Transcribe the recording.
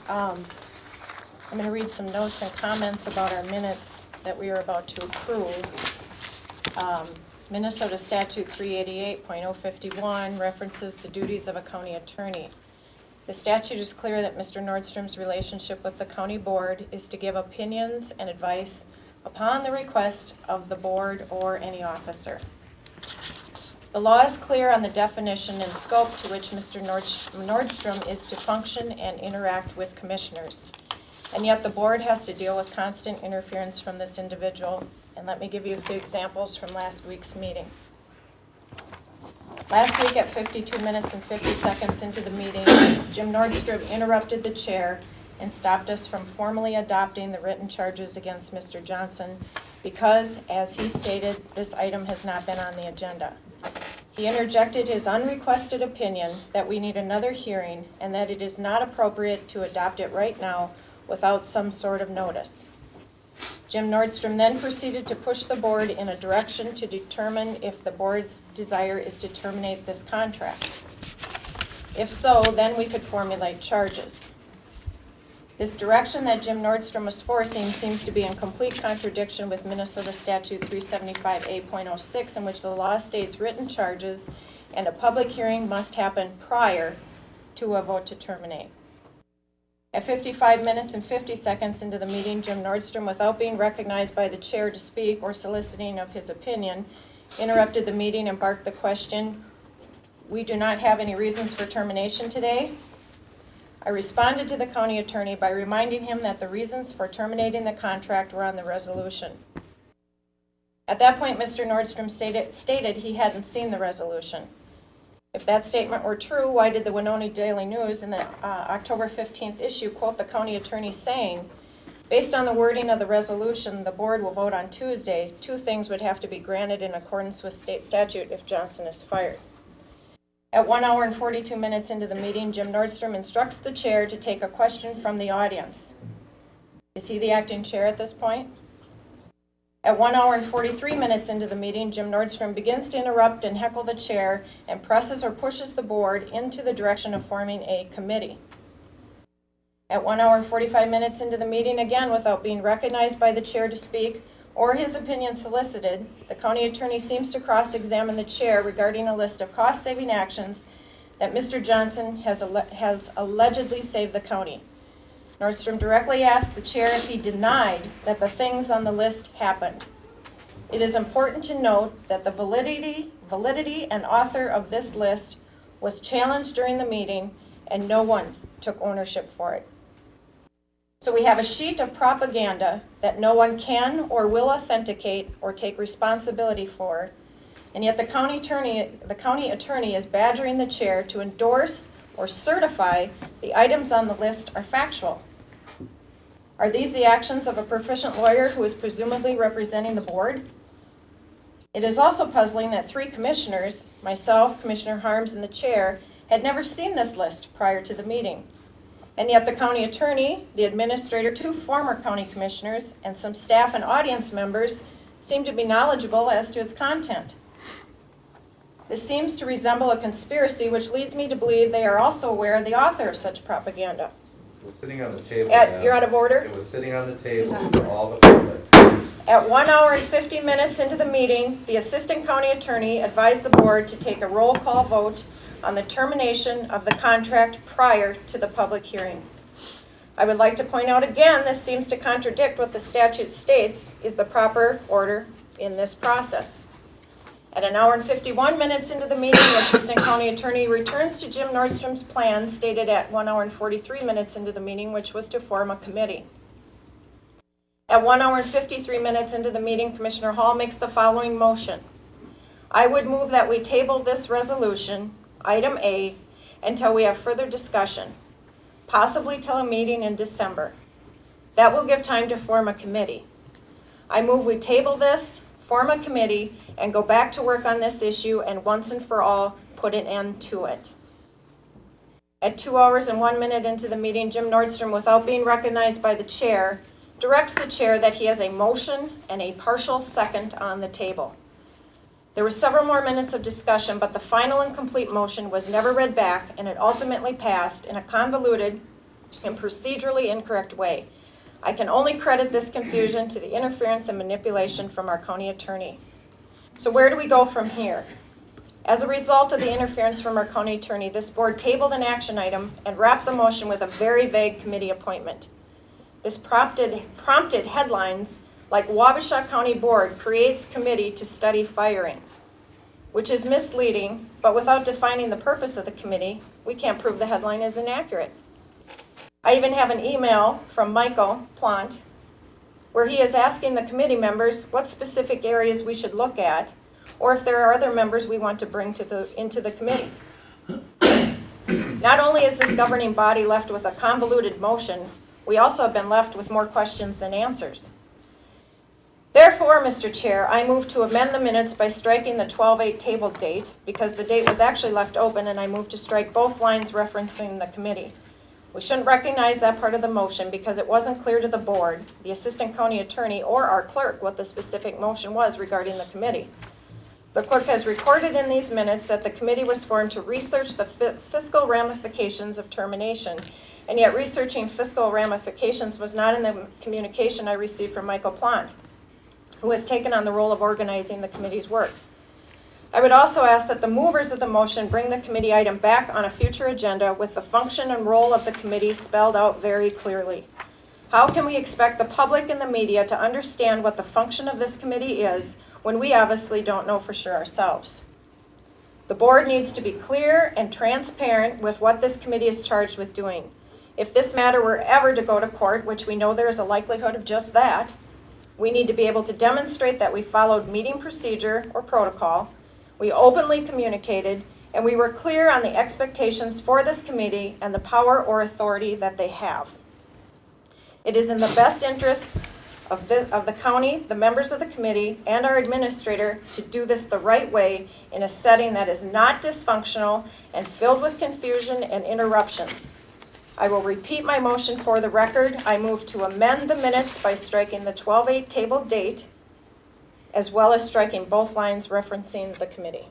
I'm going to read some notes and comments about our minutes that we are about to approve. Minnesota Statute 388.051 references the duties of a county attorney. The statute is clear that Mr. Nordstrom's relationship with the county board is to give opinions and advice upon the request of the board or any officer. The law is clear on the definition and scope to which Mr. Nordstrom is to function and interact with commissioners. And yet the board has to deal with constant interference from this individual. And let me give you a few examples from last week's meeting. Last week at 52 minutes and 50 seconds into the meeting, Jim Nordstrom interrupted the chair and stopped us from formally adopting the written charges against Mr. Johnson because, as he stated, this item has not been on the agenda. He interjected his unrequested opinion that we need another hearing and that it is not appropriate to adopt it right now without some sort of notice. Jim Nordstrom then proceeded to push the board in a direction to determine if the board's desire is to terminate this contract. If so, then we could formulate charges. This direction that Jim Nordstrom was forcing seems to be in complete contradiction with Minnesota Statute 375A.06, in which the law states written charges and a public hearing must happen prior to a vote to terminate. At 55 minutes and 50 seconds into the meeting, Jim Nordstrom, without being recognized by the chair to speak or soliciting of his opinion, interrupted the meeting and barked the question, "We do not have any reasons for termination today." I responded to the county attorney by reminding him that the reasons for terminating the contract were on the resolution. At that point, Mr. Nordstrom stated he hadn't seen the resolution. If that statement were true, why did the Winona Daily News in the October 15th issue quote the county attorney saying, "Based on the wording of the resolution the board will vote on Tuesday, two things would have to be granted in accordance with state statute if Johnson is fired." At 1 hour and 42 minutes into the meeting, Jim Nordstrom instructs the chair to take a question from the audience. Is he the acting chair at this point? At 1 hour and 43 minutes into the meeting, Jim Nordstrom begins to interrupt and heckle the chair and presses or pushes the board into the direction of forming a committee. At 1 hour and 45 minutes into the meeting, again without being recognized by the chair to speak or his opinion solicited, the county attorney seems to cross-examine the chair regarding a list of cost-saving actions that Mr. Johnson has allegedly saved the county. Nordstrom directly asked the chair if he denied that the things on the list happened. It is important to note that the validity and author of this list was challenged during the meeting and no one took ownership for it. So we have a sheet of propaganda that no one can or will authenticate or take responsibility for, and yet the county attorney is badgering the chair to endorse or certify the items on the list are factual. Are these the actions of a proficient lawyer who is presumably representing the board? It is also puzzling that three commissioners, myself, Commissioner Harms, and the chair, had never seen this list prior to the meeting. And yet the county attorney, the administrator, two former county commissioners, and some staff and audience members seem to be knowledgeable as to its content. This seems to resemble a conspiracy, which leads me to believe they are also aware of the author of such propaganda. It was sitting on the table. You're out of order? It was sitting on the table for all the public. At 1 hour and 50 minutes into the meeting, the assistant county attorney advised the board to take a roll call vote on the termination of the contract prior to the public hearing. I would like to point out again, this seems to contradict what the statute states is the proper order in this process. At 1 hour and 51 minutes into the meeting, the assistant county attorney returns to Jim Nordstrom's plan stated at 1 hour and 43 minutes into the meeting, which was to form a committee. At 1 hour and 53 minutes into the meeting, Commissioner Hall makes the following motion. I would move that we table this resolution, item A, until we have further discussion, possibly till a meeting in December. That will give time to form a committee. I move we table this, form a committee, and go back to work on this issue and once and for all put an end to it. At 2 hours and 1 minute into the meeting, Jim Nordstrom, without being recognized by the chair, directs the chair that he has a motion and a partial second on the table. There were several more minutes of discussion, but the final and complete motion was never read back, and it ultimately passed in a convoluted, and procedurally incorrect way. I can only credit this confusion to the interference and manipulation from our county attorney. So where do we go from here? As a result of the interference from our county attorney, this board tabled an action item and wrapped the motion with a very vague committee appointment. This prompted headlines like Wabasha County Board creates committee to study firing, which is misleading, but without defining the purpose of the committee, we can't prove the headline is inaccurate. I even have an email from Michael Plant where he is asking the committee members what specific areas we should look at, or if there are other members we want to bring into the committee. Not only is this governing body left with a convoluted motion, we also have been left with more questions than answers. Therefore, Mr. Chair, I move to amend the minutes by striking the 12/8 table date, because the date was actually left open, and I move to strike both lines referencing the committee. We shouldn't recognize that part of the motion because it wasn't clear to the board, the assistant county attorney, or our clerk what the specific motion was regarding the committee. The clerk has recorded in these minutes that the committee was formed to research the fiscal ramifications of termination, and yet researching fiscal ramifications was not in the communication I received from Michael Plant, who has taken on the role of organizing the committee's work. I would also ask that the movers of the motion bring the committee item back on a future agenda with the function and role of the committee spelled out very clearly. How can we expect the public and the media to understand what the function of this committee is when we obviously don't know for sure ourselves? The board needs to be clear and transparent with what this committee is charged with doing. If this matter were ever to go to court, which we know there is a likelihood of just that, we need to be able to demonstrate that we followed meeting procedure or protocol, we openly communicated, and we were clear on the expectations for this committee and the power or authority that they have. It is in the best interest of the county, the members of the committee, and our administrator to do this the right way in a setting that is not dysfunctional and filled with confusion and interruptions. I will repeat my motion for the record. I move to amend the minutes by striking the 12/8 table date, as well as striking both lines referencing the committee.